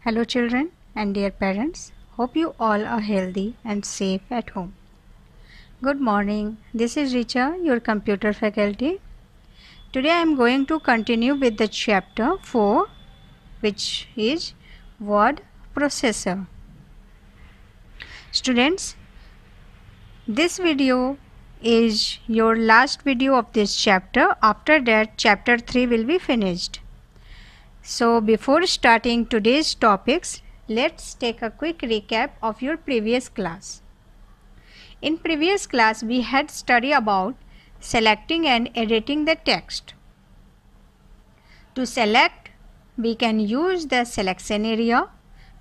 Hello children and dear parents. Hope you all are healthy and safe at home. Good morning. This is Richa, your computer faculty. Today I am going to continue with the chapter 4, which is word processor. Students, this video is your last video of this chapter. After that, chapter 3 will be finished. So before starting today's topics, let's take a quick recap of your previous class. In previous class, we had studied about selecting and editing the text. To select, we can use the selection area,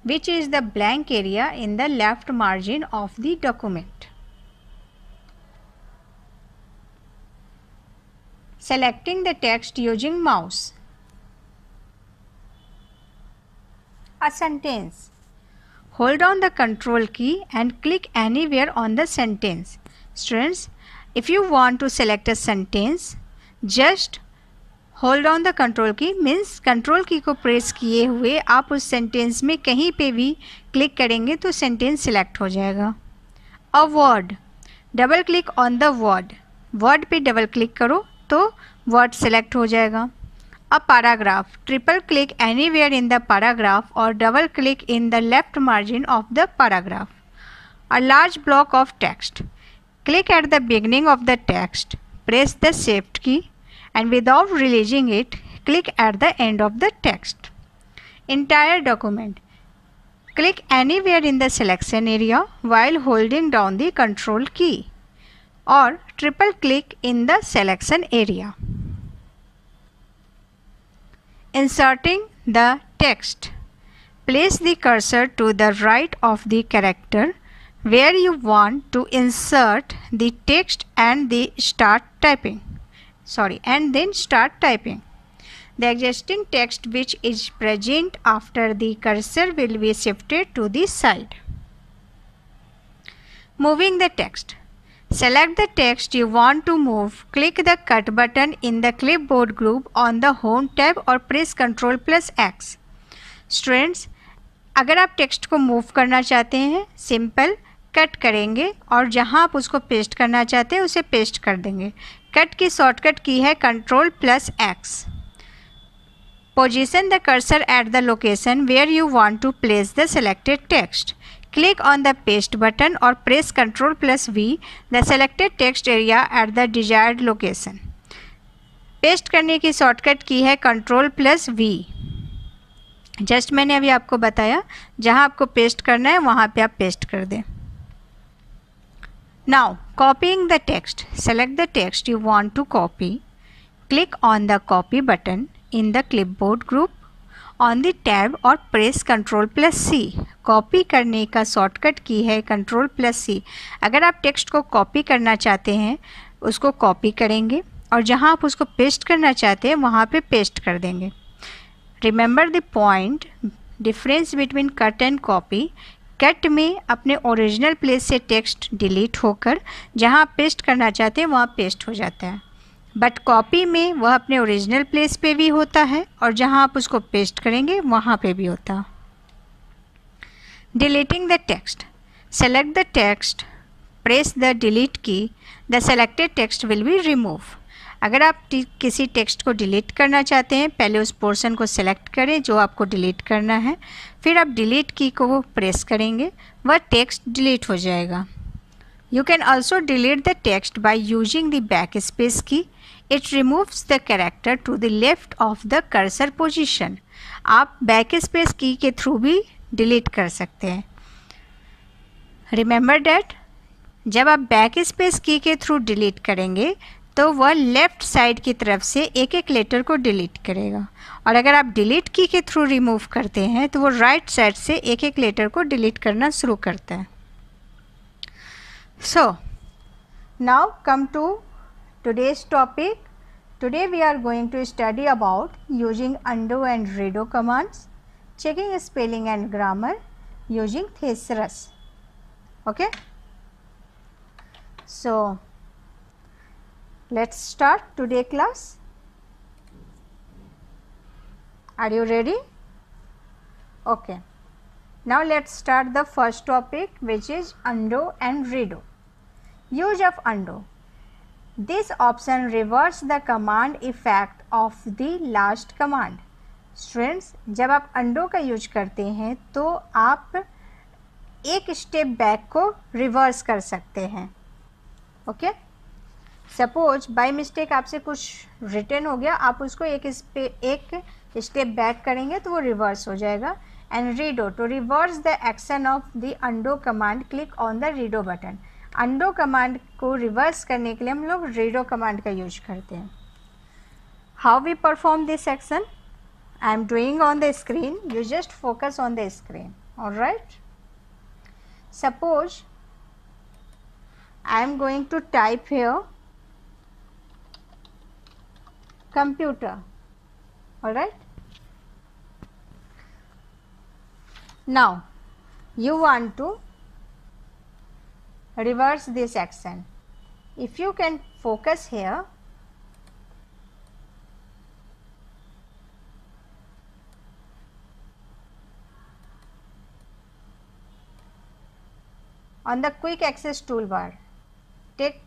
which is the blank area in the left margin of the document. Selecting the text using mouse. A sentence. Hold down the control key and click anywhere on the sentence. Students, if you want to select a sentence, just hold down the control key, means control की को press किए हुए आप उस sentence में कहीं पे भी क्लिक करेंगे तो सेंटेंस सिलेक्ट हो जाएगा. A word. Double click on the word. Word पे डबल क्लिक करो तो वर्ड सिलेक्ट हो जाएगा. A paragraph. Triple click anywhere in the paragraph or double click in the left margin of the paragraph. A large block of text. Click at the beginning of the text, press the shift key and without releasing it, click at the end of the text. Entire document. Click anywhere in the selection area while holding down the control key or triple click in the selection area. Inserting the text. Place the cursor to the right of the character where you want to insert the text and then start typing. The existing text which is present after the cursor will be shifted to the side. Moving the text. Select the text you want to move. Click the cut button in the clipboard group on the home tab or press Ctrl+X. Students, अगर आप text को move करना चाहते हैं, simple cut करेंगे और जहां आप उसको पेस्ट करना चाहते हैं उसे पेस्ट कर देंगे. कट की शॉर्टकट की है Ctrl+X. Position the cursor at the location where you want to place the selected text. Click on the paste button or press Ctrl+V the selected text area at the desired location. Paste करने की shortcut की है Ctrl+V. Just मैंने अभी आपको बताया जहां आपको पेस्ट करना है वहां पे आप पेस्ट कर दें. Now copying the text. Select the text you want to copy. Click on the copy button in the clipboard group on the tab और प्रेस Ctrl+C. कॉपी करने का शॉर्टकट की है Ctrl+C. अगर आप टेक्स्ट को कॉपी करना चाहते हैं उसको कॉपी करेंगे और जहां आप उसको पेस्ट करना चाहते हैं वहां पे पेस्ट कर देंगे. Remember the point difference between cut and copy. Cut में अपने ओरिजिनल प्लेस से टेक्स्ट डिलीट होकर जहां आप पेस्ट करना चाहते हैं वहां पेस्ट हो जाता है, बट कॉपी में वह अपने ओरिजिनल प्लेस पे भी होता है और जहां आप उसको पेस्ट करेंगे वहां पे भी होता. Deleting the text. Select the text, press the delete key. The selected text will be remove. अगर आप किसी टेक्स्ट को डिलीट करना चाहते हैं, पहले उस पोर्शन को सेलेक्ट करें जो आपको डिलीट करना है, फिर आप डिलीट की को प्रेस करेंगे, वह टेक्स्ट डिलीट हो जाएगा. You can also delete the text by using the backspace key. It removes the character to the left of the cursor position. आप backspace की के थ्रू भी डिलीट कर सकते हैं. Remember that जब आप backspace की के थ्रू डिलीट करेंगे तो वह लेफ्ट साइड की तरफ से एक एक लेटर को डिलीट करेगा और अगर आप डिलीट की के थ्रू रिमूव करते हैं तो वो राइट साइड से एक एक लेटर को डिलीट करना शुरू करता है. So, now come to today's topic. Today we are going to study about using undo and redo commands, checking spelling and grammar using thesaurus. Okay? So, let's start today class. Are you ready? Okay. Now let's start the first topic, which is undo and redo. Use of undo. This option reverses the command effect of the last command. Students, जब आप undo का use करते हैं तो आप एक step back को reverse कर सकते हैं. ओके, सपोज बाय मिस्टेक आपसे कुछ रिटर्न हो गया, आप उसको एक स्टेप बैक करेंगे तो वो रिवर्स हो जाएगा. And redo, to reverse the action of the undo command click on the redo button. Undo command को रिवर्स करने के लिए हम लोग रीडो कमांड का यूज करते हैं. How we perform this action I am doing on the screen, you just focus on the screen. Alright, suppose I am going to type here computer. All right, now you want to reverse this action. If you can focus here, on the quick access toolbar, take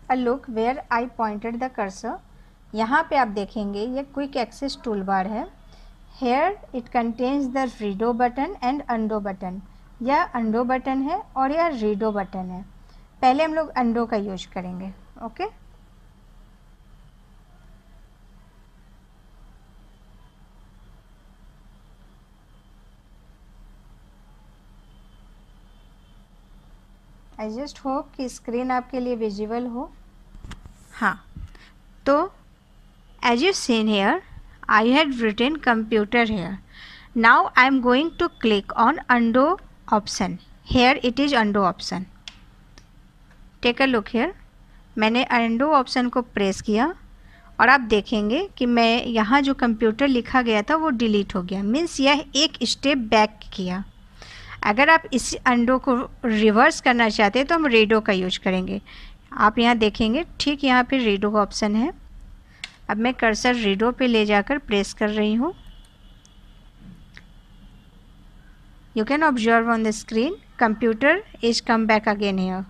a look where I pointed the cursor. यहाँ पे आप देखेंगे ये quick access tool बार है. Here it contains the redo button and undo button. यह undo button है और यह redo बटन है. पहले हम लोग undo का यूज करेंगे. ओके, आई जस्ट होप कि स्क्रीन आपके लिए विजिबल हो. हाँ, तो as you seen here I had written computer here. Now I am going to click on undo option. Here it is undo option. Take a look here. मैंने undo option को press किया और आप देखेंगे कि मैं यहाँ जो कंप्यूटर लिखा गया था वो डिलीट हो गया. मीन्स यह एक स्टेप बैक किया. अगर आप इस अंडो को रिवर्स करना चाहते हैं तो हम रीडो का यूज करेंगे. आप यहाँ देखेंगे ठीक यहाँ पे रीडो का ऑप्शन है. अब मैं कर्सर रीडो पे ले जाकर प्रेस कर रही हूँ. You can observe on the screen computer is come back again here.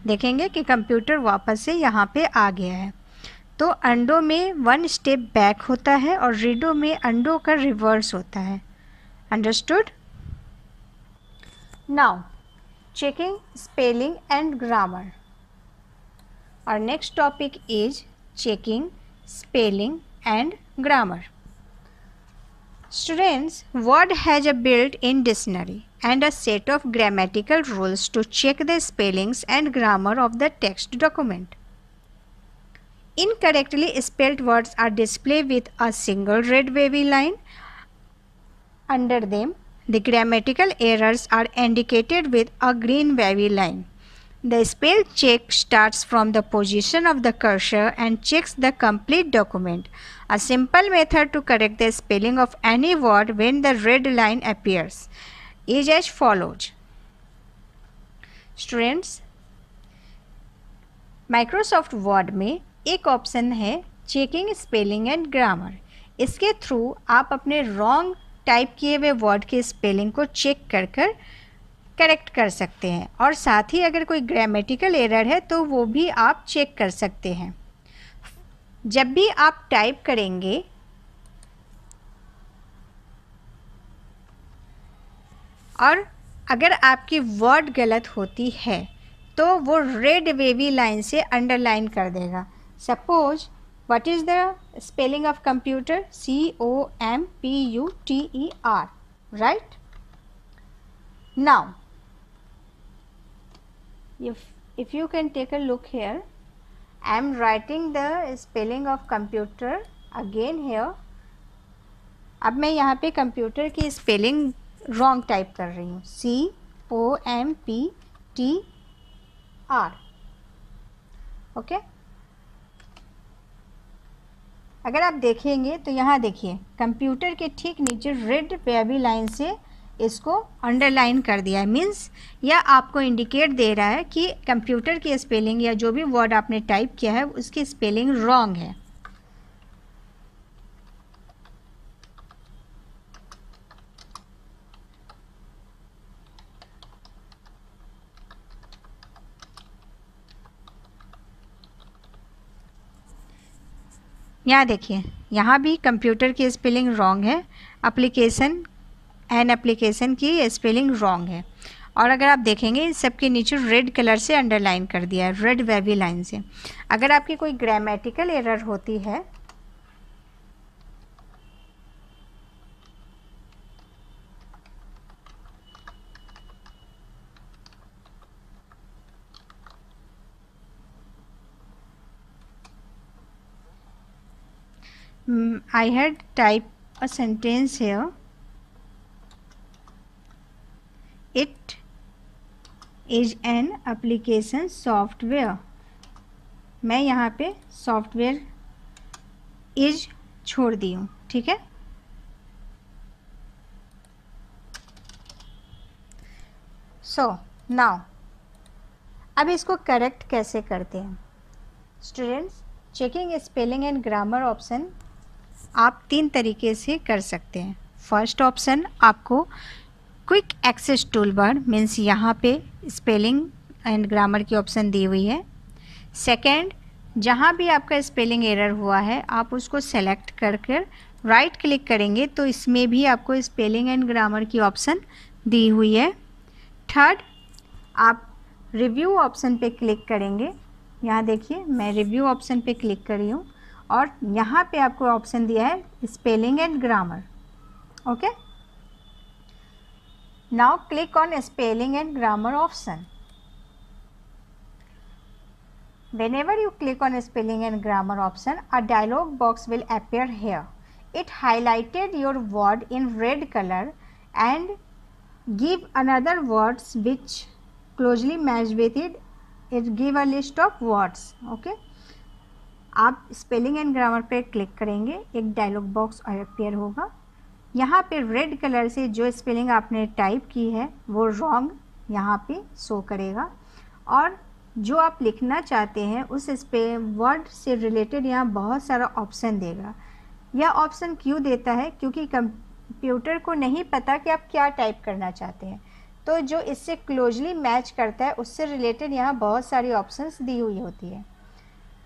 देखेंगे कि कंप्यूटर वापस से यहाँ पे आ गया है. तो अंडो में वन स्टेप बैक होता है और रीडो में अंडो का रिवर्स होता है. Understood? Now, checking spelling and grammar. Our next topic is checking spelling and grammar. Students, Word has a built-in dictionary and a set of grammatical rules to check the spellings and grammar of the text document. Incorrectly spelled words are displayed with a single red wavy line under them. The grammatical errors are indicated with a green wavy line. The spell check starts from the position of the cursor and checks the complete document. A simple method to correct the spelling of any word when the red line appears is as follows. Students, Microsoft Word में एक option है checking spelling and grammar. इसके through आप अपने wrong type किए हुए word के spelling को चेक कर करेक्ट कर सकते हैं. और साथ ही अगर कोई ग्रामेटिकल एरर है तो वो भी आप चेक कर सकते हैं. जब भी आप टाइप करेंगे और अगर आपकी वर्ड गलत होती है तो वो रेड वेवी लाइन से अंडरलाइन कर देगा. Suppose what is the spelling of computer? COMPUTER, right? Now if you can take a look here, I am writing the spelling of computer again here. अब मैं यहाँ पे कंप्यूटर की spelling wrong type कर रही हूँ. COMPTER. ओके, अगर आप देखेंगे तो यहाँ देखिए कंप्यूटर के ठीक नीचे रेड वेवी लाइन से इसको अंडरलाइन कर दिया है. मीन्स यह आपको इंडिकेट दे रहा है कि कंप्यूटर की स्पेलिंग या जो भी वर्ड आपने टाइप किया है उसकी स्पेलिंग रॉन्ग है. यहाँ देखिए, यहाँ भी कंप्यूटर की स्पेलिंग रॉन्ग है, एन एप्लीकेशन की स्पेलिंग रॉन्ग है। और अगर आप देखेंगे इन सब के नीचे रेड कलर से अंडरलाइन कर दिया है, रेड वेवी लाइन से। अगर आपकी कोई ग्रामेटिकल एरर होती है I had typed a sentence here. It is an application software. मैं यहाँ पे सॉफ्टवेयर इज छोड़ दी हूँ, ठीक है। सो नाउ अब इसको करेक्ट कैसे करते हैं students? Checking spelling and grammar option आप 3 तरीके से कर सकते हैं। फर्स्ट ऑप्शन, आपको quick access tool bar means यहाँ पे स्पेलिंग एंड ग्रामर की ऑप्शन दी हुई है। सेकंड, जहाँ भी आपका स्पेलिंग एरर हुआ है आप उसको सेलेक्ट कर राइट क्लिक करेंगे तो इसमें भी आपको स्पेलिंग एंड ग्रामर की ऑप्शन दी हुई है। थर्ड, आप रिव्यू ऑप्शन पे क्लिक करेंगे। यहाँ देखिए मैं रिव्यू ऑप्शन पे क्लिक करी हूँ और यहाँ पे आपको ऑप्शन दिया है spelling and grammar. Okay, now click on spelling and grammar option. Whenever you click on spelling and grammar option, a dialog box will appear here. It highlighted your word in red color and give another words which closely match with it. It give a list of words. Okay. आप spelling and grammar पे click करेंगे, एक dialogue box appear होगा। यहाँ पे red colour से जो spelling आपने टाइप की है वो रॉन्ग यहाँ पे शो करेगा और जो आप लिखना चाहते हैं उस वर्ड से रिलेटेड यहाँ बहुत सारा ऑप्शन देगा। यह ऑप्शन क्यों देता है? क्योंकि कंप्यूटर को नहीं पता कि आप क्या टाइप करना चाहते हैं, तो जो इससे क्लोजली मैच करता है उससे रिलेटेड यहाँ बहुत सारी ऑप्शंस दी हुई होती है।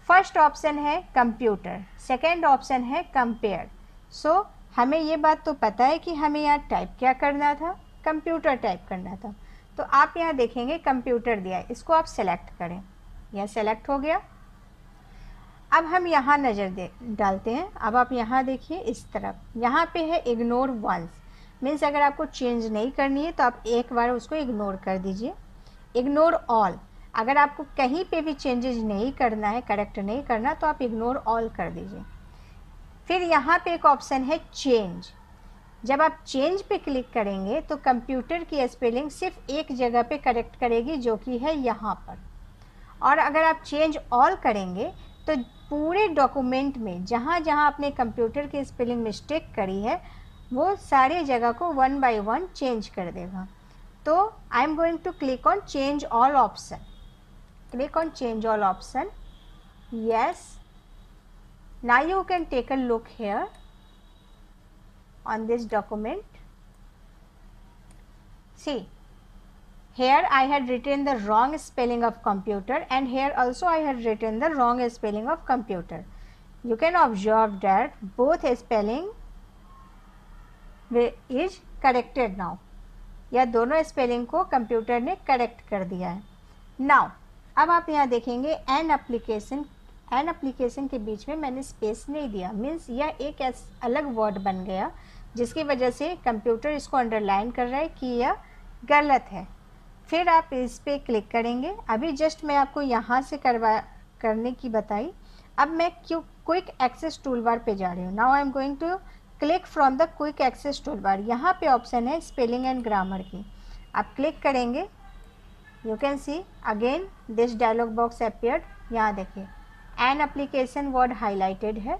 फर्स्ट ऑप्शन है कंप्यूटर, सेकेंड ऑप्शन है कंपेयर। सो हमें ये बात तो पता है कि हमें यहाँ टाइप क्या करना था, कंप्यूटर टाइप करना था। तो आप यहाँ देखेंगे कंप्यूटर दिया है, इसको आप सेलेक्ट करें। यह सेलेक्ट हो गया। अब हम यहाँ नज़र डालते हैं। अब आप यहाँ देखिए इस तरफ, यहाँ पे है इग्नोर वंस, मीन्स अगर आपको चेंज नहीं करनी है तो आप एक बार उसको इग्नोर कर दीजिए। इग्नोर ऑल, अगर आपको कहीं पे भी चेंजेज नहीं करना है, करेक्ट नहीं करना, तो आप इग्नोर ऑल कर दीजिए। फिर यहाँ पे एक ऑप्शन है चेंज। जब आप चेंज पे क्लिक करेंगे तो कंप्यूटर की स्पेलिंग सिर्फ एक जगह पे करेक्ट करेगी जो कि है यहाँ पर, और अगर आप चेंज ऑल करेंगे तो पूरे डॉक्यूमेंट में जहाँ जहाँ आपने कंप्यूटर की स्पेलिंग मिस्टेक करी है वो सारे जगह को 1 by 1 चेंज कर देगा। तो I am going to click on change all option. Click on change all option. Yes, now you can take a look here on this document. See, here I had written the wrong spelling of computer and here also I had written the wrong spelling of computer. You can observe that both spelling is corrected now. यह दोनों spelling को computer ने correct कर दिया है। Now अब आप यहाँ देखेंगे एन एप्लीकेशन के बीच में मैंने स्पेस नहीं दिया, मीन्स यह एक अलग वर्ड बन गया जिसकी वजह से कंप्यूटर इसको अंडरलाइन कर रहा है कि यह गलत है। फिर आप इस पर क्लिक करेंगे। अभी जस्ट मैं आपको यहाँ से करने की बताई। अब मैं क्विक एक्सेस टूल बार पे जा रही हूँ। Now I am going to click from the quick access tool bar. यहाँ पे ऑप्शन है स्पेलिंग एंड ग्रामर की, आप क्लिक करेंगे। You can see again this dialog box appeared. यहाँ देखिए एन एप्लीकेशन वर्ड हाईलाइटेड है,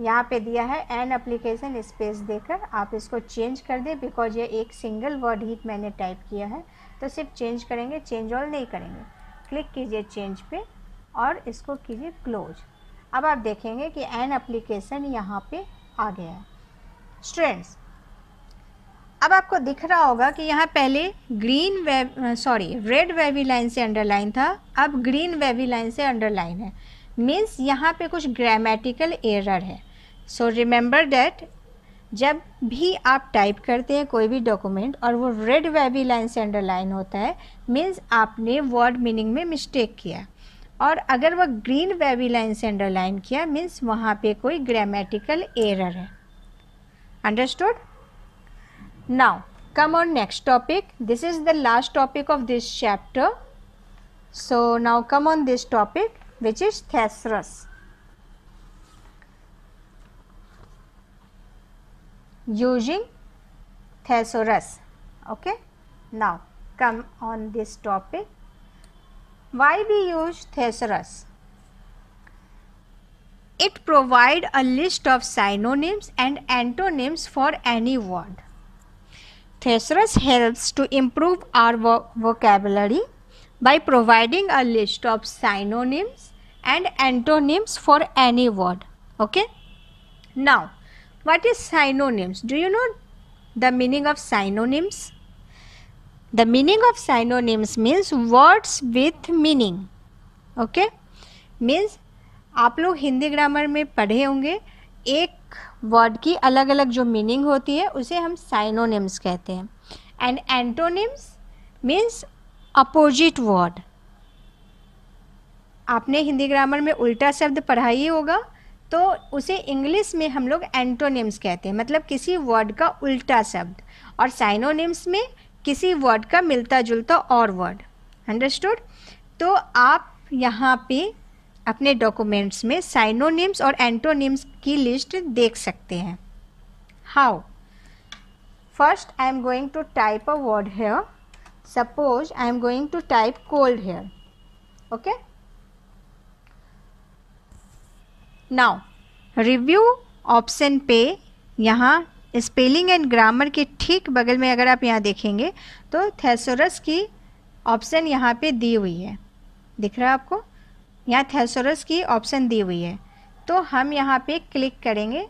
यहाँ पे दिया है एन एप्लीकेशन स्पेस देकर। आप इसको चेंज कर दें बिकॉज ये एक सिंगल वर्ड ही मैंने टाइप किया है, तो सिर्फ चेंज करेंगे, चेंज ऑल नहीं करेंगे। क्लिक कीजिए चेंज पे और इसको कीजिए क्लोज। अब आप देखेंगे कि एन एप्लीकेशन यहाँ पे आ गया है। स्टूडेंट्स, अब आपको दिख रहा होगा कि यहाँ पहले रेड वेवी लाइन से अंडरलाइन था, अब ग्रीन वेवी लाइन से अंडरलाइन है। मीन्स यहाँ पे कुछ ग्रामेटिकल एरर है। सो रिमेंबर दैट जब भी आप टाइप करते हैं कोई भी डॉक्यूमेंट और वो रेड वेवी लाइन से अंडरलाइन होता है, मीन्स आपने वर्ड मीनिंग में मिस्टेक किया, और अगर वह ग्रीन वेवी लाइन से अंडरलाइन किया, मीन्स वहाँ पे कोई ग्रामेटिकल एरर है। Understood? Now come on next topic. This is the last topic of this chapter. So now come on this topic, which is thesaurus. Using thesaurus. Okay, now come on this topic. Why we use thesaurus? It provide a list of synonyms and antonyms for any word. Thesaurus helps to improve our vocabulary by providing a list of synonyms and antonyms for any word. Okay? Now, what is synonyms? Do you know the meaning of synonyms? The meaning of synonyms means words with meaning. Okay? Means आप लोग Hindi grammar में पढ़े होंगे, एक word की अलग अलग जो मीनिंग होती है उसे हम साइनोनिम्स कहते हैं। And antonyms means opposite word. आपने हिंदी ग्रामर में उल्टा शब्द पढ़ा ही होगा, तो उसे इंग्लिश में हम लोग एंटोनिम्स कहते हैं, मतलब किसी वर्ड का उल्टा शब्द, और साइनोनिम्स में किसी वर्ड का मिलता जुलता और वर्ड। अंडरस्टूड? तो आप यहाँ पे अपने डॉक्यूमेंट्स में साइनोनिम्स और एंटोनिम्स की लिस्ट देख सकते हैं। How? First I am going to type a word here. Suppose I am going to type cold here. Okay, now review option पे यहाँ स्पेलिंग एंड ग्रामर के ठीक बगल में अगर आप यहाँ देखेंगे तो थेसोरस की ऑप्शन यहाँ पे दी हुई है। दिख रहा है आपको? यहाँ थेसोरस की ऑप्शन दी हुई है, तो हम यहाँ पे क्लिक करेंगे।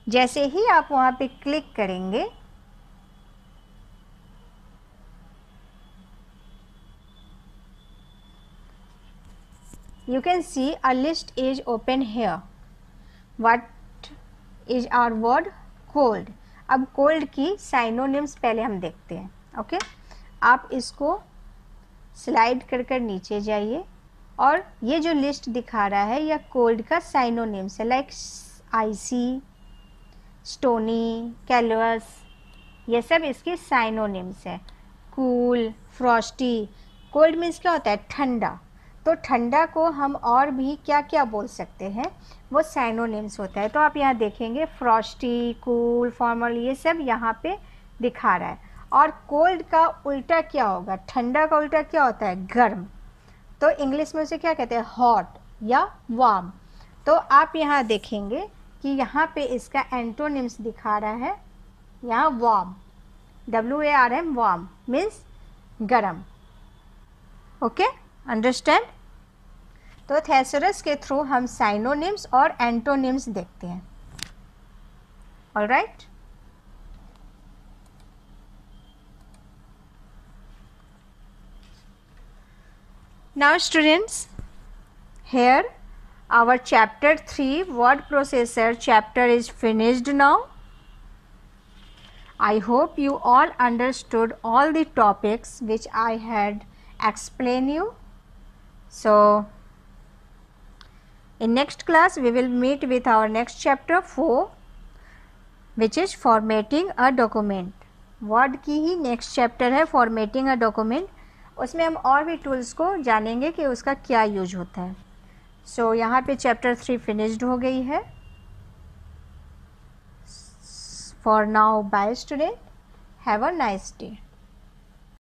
जैसे ही आप वहाँ पे क्लिक करेंगे you can see a list is open here. What is our word? cold. अब cold की साइनोनिम्स पहले हम देखते हैं। ओके, आप इसको स्लाइड कर कर नीचे जाइए और ये जो लिस्ट दिखा रहा है यह कोल्ड का साइनोनिम्स है, लाइक आइसी, स्टोनी, कैलवस, ये सब इसके साइनोनिम्स है। Cool, Frosty. कोल्ड मीन्स क्या होता है? ठंडा। तो ठंडा को हम और भी क्या क्या बोल सकते हैं, वो साइनोनिम्स होता है। तो आप यहाँ देखेंगे फ्रॉस्टी, कूल, फॉर्मल, ये सब यहाँ पे दिखा रहा है। और कोल्ड का उल्टा क्या होगा? ठंडा का उल्टा क्या होता है? गर्म। तो इंग्लिश में उसे क्या कहते हैं? हॉट या वार्म। तो आप यहाँ देखेंगे कि यहाँ पे इसका एंटोनिम्स दिखा रहा है, यहाँ वार्म, WARM, वार्म मीन्स गरम। Okay, understand? तो थेसोरस के थ्रू हम साइनोनिम्स और एंटोनिम्स देखते हैं। Alright, now students, here our chapter 3 word processor chapter is finished now. I hope you all understood all the topics which I had explained you. So in next class we will meet with our next chapter 4, which is formatting a document. word की ही next chapter है formatting a document. उसमें हम और भी tools को जानेंगे कि उसका क्या यूज होता है। सो यहाँ पे चैप्टर 3 फिनिश्ड हो गई है। For now bye student, have a nice day.